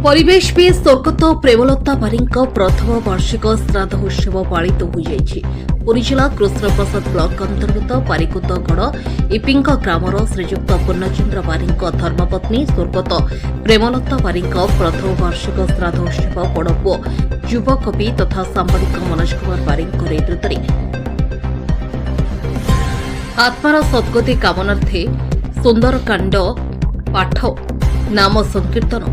ପରିବେଶବିତ୍ ସ୍ୱର୍ଗତ ପ୍ରେମଲତା ବାରିକଙ୍କ ପ୍ରଥମ ବାର୍ଷିକ ଶ୍ରାଦ୍ଧ ଉତ୍ସବ ପାଳିତ ହୋଇଯାଇଛି। ପୁରୀ ଜିଲ୍ଲା କୃଷ୍ଣପ୍ରସାଦ ବ୍ଲକ ଅନ୍ତର୍ଗତ ପାରିକୁଦଗଡ଼ ଇପିଙ୍କ ଗ୍ରାମର ଶ୍ରୀଯୁକ୍ତ ପୂର୍ଣ୍ଣଚନ୍ଦ୍ର ବାରିକଙ୍କ ଧର୍ମପତ୍ନୀ ସ୍ୱର୍ଗତ ପ୍ରେମଲତା ବାରିକଙ୍କ ପ୍ରଥମ ବାର୍ଷିକ ଶ୍ରାଦ୍ଧ ଉତ୍ସବ ବଡ଼ପୁଅ ଯୁବକବି ତଥା ସାମ୍ବାଦିକ ମନୋଜ କୁମାର ବାରିକଙ୍କ ନେତୃତ୍ୱରେ ଆତ୍ମାର ସଦ୍ଗତି କାମନାର୍ଥେ ସୁନ୍ଦରକାଣ୍ଡ ପାଠ ନାମ ସଂକୀର୍ତ୍ତନ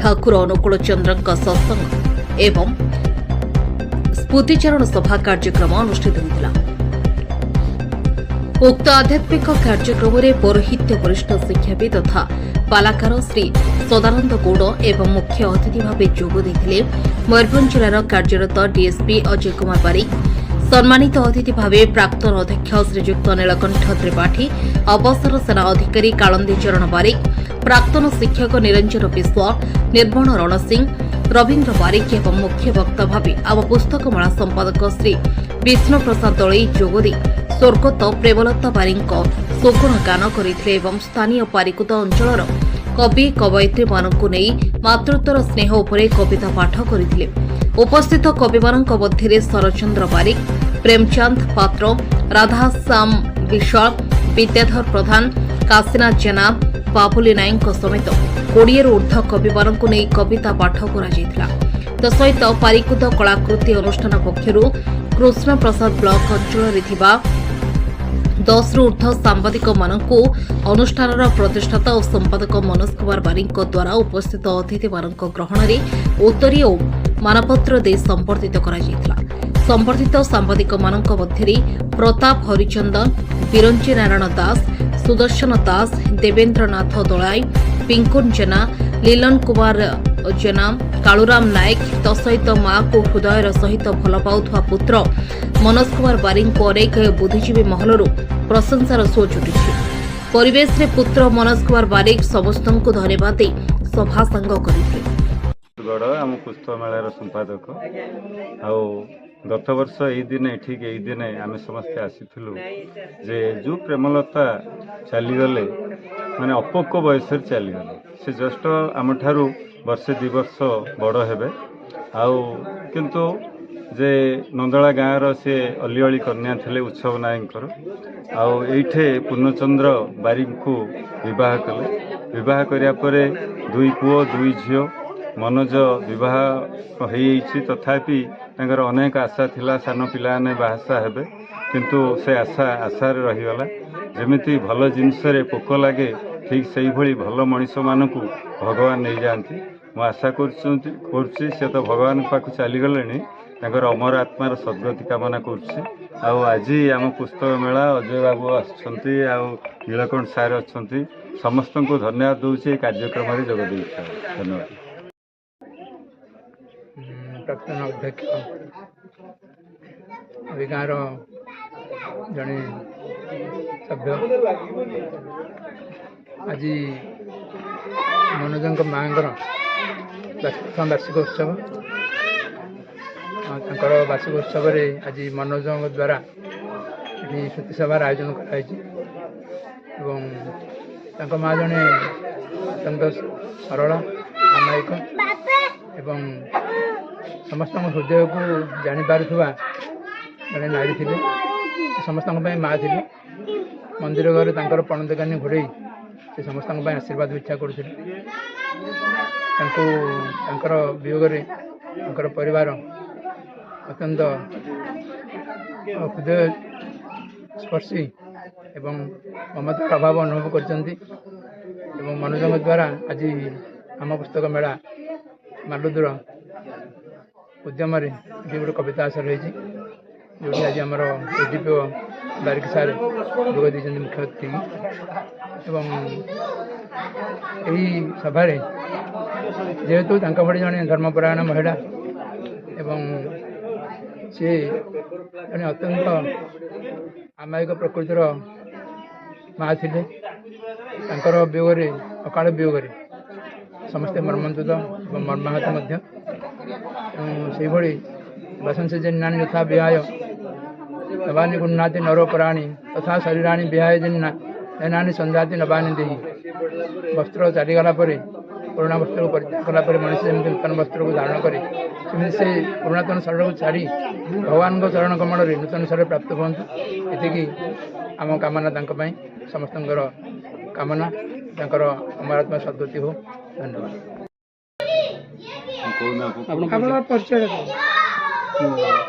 ଠାକୁର ଅନୁକୂଳ ଚନ୍ଦ୍ରଙ୍କ ସତ୍ସଙ୍ଗ ଏବଂ ସ୍ମୃତିଚାରଣ ସଭା କାର୍ଯ୍ୟକ୍ରମ ଅନୁଷ୍ଠିତ ହୋଇଥିଲା। ଉକ୍ତ ଆଧ୍ୟାତ୍ମିକ କାର୍ଯ୍ୟକ୍ରମରେ ପୌରୋହିତ୍ୟ ବରିଷ୍ଠ ଶିକ୍ଷାବିତ୍ ତଥା ପାଲାକାର ଶ୍ରୀ ସଦାନନ୍ଦ ଗୌଡ଼ ଏବଂ ମୁଖ୍ୟ ଅତିଥି ଭାବେ ଯୋଗ ଦେଇଥିଲେ ମୟୂରଭଞ୍ଜ ଜିଲ୍ଲାର କାର୍ଯ୍ୟରତ ଡିଏସ୍ପି ଅଜୟ କୁମାର ବାରିକ। ସମ୍ମାନିତ ଅତିଥି ଭାବେ ପ୍ରାକ୍ତନ ଅଧ୍ୟକ୍ଷ ଶ୍ରୀଯୁକ୍ତ ନୀଳକଣ୍ଠ ତ୍ରିପାଠୀ, ଅବସର ସେନା ଅଧିକାରୀ କାଳନ୍ଦୀ ଚରଣ ବାରିକ, ପ୍ରାକ୍ତନ ଶିକ୍ଷକ ନିରଞ୍ଜନ ବିଶ୍ୱାଳ, ନିର୍ମଳ ରଣସିଂ, ରବୀନ୍ଦ୍ର ବାରିକ ଏବଂ ମୁଖ୍ୟ ବକ୍ତା ଭାବେ ଆମ ପୁସ୍ତକମେଳା ସମ୍ପାଦକ ଶ୍ରୀ ବିଷ୍ଣୁ ପ୍ରସାଦ ଦଳେଇ ଯୋଗଦେଇ ସ୍ୱର୍ଗତ ପ୍ରେମଲତା ବାରିକଙ୍କ ସୁଗୁଣ ଗାନ କରିଥିଲେ ଏବଂ ସ୍ଥାନୀୟ ପାରିକୁଦ ଅଞ୍ଚଳର କବି କବୟିତ୍ରୀମାନଙ୍କୁ ନେଇ ମାତୃତ୍ୱର ସ୍ନେହ ଉପରେ କବିତା ପାଠ କରିଥିଲେ। ଉପସ୍ଥିତ କବିମାନଙ୍କ ମଧ୍ୟରେ ଶରଚନ୍ଦ୍ର ବାରିକ, ପ୍ରେମଚାନ୍ଦ ପାତ୍ର, ରାଧାଶ୍ୟାମ ବିଶ୍ୱାଳ, ବିଦ୍ୟାଧର ପ୍ରଧାନ, କାଶୀନାଥ ଜେନା, ବାବୁଲି ନାୟକଙ୍କ ସମେତ 20ରୁ ଉର୍ଦ୍ଧ୍ୱ କବିମାନଙ୍କୁ ନେଇ କବିତା ପାଠ କରାଯାଇଥିଲା। ତତ୍ସହିତ ପାରିକୁଦ କଳାକୃତି ଅନୁଷ୍ଠାନ ପକ୍ଷରୁ କୃଷ୍ଣପ୍ରସାଦ ବ୍ଲକ ଅଞ୍ଚଳରେ ଥିବା 10ରୁ ଉର୍ଦ୍ଧ୍ୱ ସାମ୍ବାଦିକମାନଙ୍କୁ ଅନୁଷ୍ଠାନର ପ୍ରତିଷ୍ଠାତା ଓ ସମ୍ପାଦକ ମନୋଜ କୁମାର ବାରିକଙ୍କ ଦ୍ୱାରା ଉପସ୍ଥିତ ଅତିଥିମାନଙ୍କ ଗ୍ରହଣରେ ଉତ୍ତରୀୟ ଓ ମାନପତ୍ର ଦେଇ ସମ୍ବର୍ଦ୍ଧିତ କରାଯାଇଥିଲା। ସମ୍ବର୍ଦ୍ଧିତ ସାମ୍ବାଦିକମାନଙ୍କ ମଧ୍ୟରେ ପ୍ରତାପ ହରିଚନ୍ଦନ, ବିରଞ୍ଚି ନାରାୟଣ ଦାସ, ସୁଦର୍ଶନ ଦାସ, ଦେବେନ୍ଦ୍ରନାଥ ଦଳାଇ, ପିଙ୍କୁନ ଜେନା, ଲୀଲନ କୁମାର ଜେନା, କାଳୁରାମ ନାୟକ, ତତ୍ସହିତ ମା'କୁ ହୃଦୟର ସହିତ ଭଲ ପାଉଥିବା ପୁତ୍ର ମନୋଜ କୁମାର ବାରିକଙ୍କୁ ଅନେକ ବୁଦ୍ଧିଜୀବୀ ମହଲରୁ ପ୍ରଶଂସାର ସୁଅ ଛୁଟିଛି। ପରିବେଶରେ ପୁତ୍ର ମନୋଜ କୁମାର ବାରିକ ସମସ୍ତଙ୍କୁ ଧନ୍ୟବାଦ ଦେଇ ସଭା ସାଙ୍ଗ କରିଥିଲେ। ଆମ ପୁସ୍ତକ ମେଳାର ସମ୍ପାଦକ ଆଉ ଗତ ବର୍ଷ ଏଇ ଦିନେ ଠିକ୍ ଏଇ ଦିନେ ଆମେ ସମସ୍ତେ ଆସିଥିଲୁ ଯେ ଯେଉଁ ପ୍ରେମଲତା ଚାଲିଗଲେ ମାନେ ଅପୋକ ବୟସରେ ଚାଲିଗଲେ। ସେ ଜଷ୍ଟ ଆମଠାରୁ ବର୍ଷେ 2 ବର୍ଷ ବଡ଼ ହେବେ ଆଉ କିନ୍ତୁ ଯେ ନନ୍ଦଳା ଗାଁର ସେ ଅଲିଅଳି କନ୍ୟା ଥିଲେ ଉତ୍ସବ ନାୟକଙ୍କର ଆଉ ଏଇଠି ପୂର୍ଣ୍ଣଚନ୍ଦ୍ର ବାରିକଙ୍କୁ ବିବାହ କଲେ। ବିବାହ କରିବା ପରେ 2 ପୁଅ 2 ଝିଅ। ମନୋଜ ବିବାହ ହୋଇଯାଇଛି, ତଥାପି ତାଙ୍କର ଅନେକ ଆଶା ଥିଲା ସାନ ପିଲାମାନେ ବାହାସାହା ହେବେ, କିନ୍ତୁ ସେ ଆଶାରେ ରହିଗଲା। ଯେମିତି ଭଲ ଜିନିଷରେ ପୋକ ଲାଗେ ଠିକ୍ ସେଇଭଳି ଭଲ ମଣିଷମାନଙ୍କୁ ଭଗବାନ ନେଇଯାଆନ୍ତି। ମୁଁ ଆଶା କରୁଛି ସେ ତ ଭଗବାନଙ୍କ ପାଖକୁ ଚାଲିଗଲେଣି, ତାଙ୍କର ଅମର ଆତ୍ମାର ସଦ୍ଗତି କାମନା କରୁଛି। ଆଉ ଆଜି ଆମ ପୁସ୍ତକ ମେଳା ଅଜୟ ବାବୁ ଆସିଛନ୍ତି ଆଉ ନୀଳକଣ୍ଠ ସାର୍ ଅଛନ୍ତି, ସମସ୍ତଙ୍କୁ ଧନ୍ୟବାଦ ଦେଉଛି ଏ କାର୍ଯ୍ୟକ୍ରମରେ ଯୋଗ ଦେଇଥିବାରୁ। ଧନ୍ୟବାଦ। ପ୍ରାକ୍ତନ ଅଧ୍ୟକ୍ଷ ଏ ଗାଁର ଜଣେ ସଭ୍ୟ ଆଜି ମନୋଜଙ୍କ ମାଆଙ୍କର ପ୍ରଥମ ବାର୍ଷିକ ଉତ୍ସବ। ତାଙ୍କର ବାର୍ଷିକ ଉତ୍ସବରେ ଆଜି ମନୋଜଙ୍କ ଦ୍ୱାରା ଏଠି ସ୍ମୃତି ସଭାର ଆୟୋଜନ କରାଯାଇଛି ଏବଂ ତାଙ୍କ ମାଆ ଜଣେ ଅତ୍ୟନ୍ତ ସରଳ ଅମାୟିକ ଏବଂ ସମସ୍ତଙ୍କ ହୃଦୟକୁ ଜାଣିପାରୁଥିବା ଜଣେ ନାରୀ ଥିଲେ। ସମସ୍ତଙ୍କ ପାଇଁ ମାଆ ଥିଲେ। ମନ୍ଦିର ଘରେ ତାଙ୍କର ପଣତକାନି ଘୋଡ଼େଇ ସେ ସମସ୍ତଙ୍କ ପାଇଁ ଆଶୀର୍ବାଦ ଇଚ୍ଛା କରୁଥିଲେ। ତାଙ୍କର ବିୟୋଗରେ ତାଙ୍କର ପରିବାର ଅତ୍ୟନ୍ତ ହୃଦୟ ସ୍ପର୍ଶୀ ଏବଂ ମମତାର ଅଭାବ ଅନୁଭବ କରିଛନ୍ତି ଏବଂ ମନୋଜଙ୍କ ଦ୍ୱାରା ଆଜି ଆମ ପୁସ୍ତକ ମେଳା ମାଲୁଦୁର ଉଦ୍ୟମରେ ଏଠି ଗୋଟେ କବିତା ଆସର ହୋଇଛି, ଯେଉଁଠି ଆଜି ଆମର ଏଡିପିଓ ବାରିକ ସାର୍ ଯୋଗ ଦେଇଛନ୍ତି ମୁଖ୍ୟ ଅତିଥି ଏବଂ ଏହି ସଭାରେ ଯେହେତୁ ତାଙ୍କ ଭଳି ଜଣେ ଧର୍ମପରାୟଣ ମହିଳା ଏବଂ ସିଏ ଜଣେ ଅତ୍ୟନ୍ତ ଆମାୟିକ ପ୍ରକୃତିର ମାଆ ଥିଲେ, ତାଙ୍କର ବିୟୋଗରେ ଅକାଳ ବିୟୋଗରେ ସମସ୍ତେ ମର୍ମନ୍ତୁଦ ଏବଂ ମର୍ମାହତ ମଧ୍ୟ। ସେଇଭଳି ବସଂସ ଜନ୍ନାନି ଯଥା ବିହାୟ ନବାନି ଗୁଣ୍ଣାତି ନରୋପରାଣୀ ତଥା ଶରୀରାଣୀ ବିହାୟ ଜନ୍ନା ଏନାନି ସନ୍ଧ୍ୟାତି ନବାନି ଦେଇ। ବସ୍ତ୍ର ଚାଲିଗଲା ପରେ ପୁରୁଣା ବସ୍ତ୍ରକୁ ପରିତ୍ୟାଗ କଲା ପରେ ମଣିଷ ଯେମିତି ନୂତନ ବସ୍ତ୍ରକୁ ଧାରଣ କରେ ସେମିତି ସେ ପୁରାତନ ଶରୀରକୁ ଛାଡ଼ି ଭଗବାନଙ୍କ ଚରଣ କମଳରେ ନୂତନ ଶରୀର ପ୍ରାପ୍ତ ହୁଅନ୍ତୁ। ଏତିକି ଆମ କାମନା ତାଙ୍କ ପାଇଁ, ସମସ୍ତଙ୍କର କାମନା ତାଙ୍କର ଅମରାତ୍ମା ସଦ୍ଗତି ହଉ। ଧନ୍ୟବାଦ। ଆପଣଙ୍କ ପରିଚୟ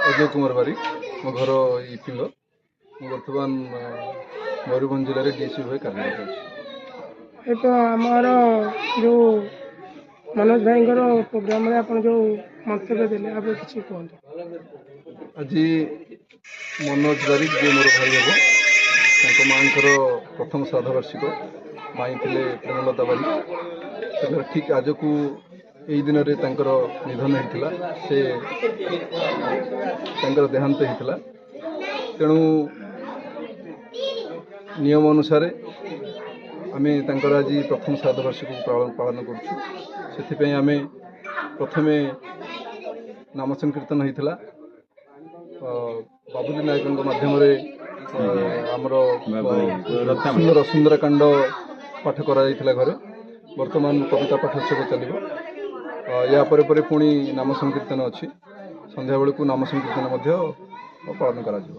ଅଜୟ କୁମାର ବାରିକ, ମୋ ଘର ଇପିଙ୍ଗ। ମୁଁ ବର୍ତ୍ତମାନ ମୟୂରଭଞ୍ଜ ଜିଲ୍ଲାରେ ଡିସି ଭାବେ କାର୍ଯ୍ୟରତ ଅଛି। ଏ ତ ଆମର ଯେଉଁ ମନୋଜ ଭାଇଙ୍କର ପ୍ରୋଗ୍ରାମରେ ଆପଣ ଯେଉଁ ମନ୍ତବ୍ୟ ଦେଲେ ଆପଣ କିଛି କୁହନ୍ତୁ। ଆଜି ମନୋଜ ବାରିକ ଯିଏ ମୋର ଭାଇ ହେବ, ତାଙ୍କ ମାଆଙ୍କର ପ୍ରଥମ ଶ୍ରାଦ୍ଧବାର୍ଷିକ। ମାଇଁ ଥିଲେ ପ୍ରେମଲତା ବାରିକ। ତେବେ ଠିକ୍ ଆଜକୁ ଏହି ଦିନରେ ତାଙ୍କର ନିଧନ ହୋଇଥିଲା, ସେ ତାଙ୍କର ଦେହାନ୍ତ ହୋଇଥିଲା। ତେଣୁ ନିୟମ ଅନୁସାରେ ଆମେ ତାଙ୍କର ଆଜି ପ୍ରଥମ ଶ୍ରାଦ୍ଧବାର୍ଷିକକୁ ପାଳନ କରୁଛୁ। ସେଥିପାଇଁ ଆମେ ପ୍ରଥମେ ନାମ ସଂକୀର୍ତ୍ତନ ହୋଇଥିଲା। ବାବୁଲି ନାୟକଙ୍କ ମାଧ୍ୟମରେ ଆମର ସୁନ୍ଦରକାଣ୍ଡ ପାଠ କରାଯାଇଥିଲା ଘରେ। ବର୍ତ୍ତମାନ କବିତା ପାଠୋତ୍ସବ ଚାଲିବ। ୟା ପରେ ପରେ ପୁଣି ନାମ ସଂକୀର୍ତ୍ତନ ଅଛି। ସନ୍ଧ୍ୟାବେଳକୁ ନାମ ସଂକୀର୍ତ୍ତନ ମଧ୍ୟ ପାଳନ କରାଯିବ।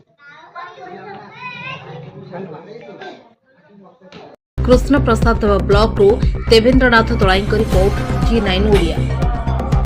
କୃଷ୍ଣ ପ୍ରସାଦ ବ୍ଲକରୁ ଦେବେନ୍ଦ୍ରନାଥ ତଳାଇଙ୍କ ରିପୋର୍ଟ, G9 ଓଡ଼ିଆ।